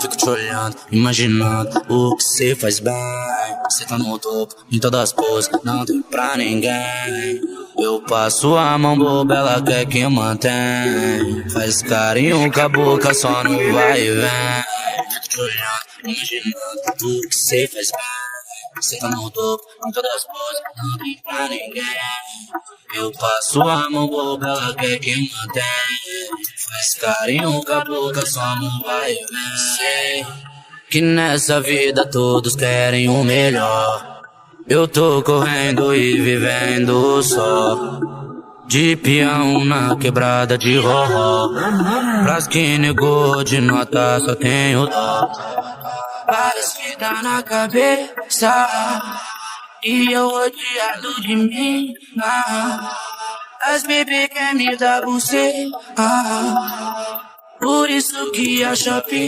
Fico te olhando, imaginando o que cê faz bem. Cê tá no topo, em todas as poses, não tem pra ninguém. Eu passo a mão boba, ela quer que mantém. Faz carinho com a boca, só no vai e vem. Fico te olhando, imaginando o que cê faz bem. Cê tá no topo, em todas as poses, não tem pra ninguém. Eu passo a mão boba, ela quer que mantém. Faz carinho com a boca, só não vai e vem. Sei que nessa vida todos querem o melhor. Eu tô correndo e vivendo só, de peão na quebrada de roró. Pras que negou de nota só tenho dó. Várias fitas na cabeça e eu odiado de mim. As bebê quer me dar você, por isso que a shopping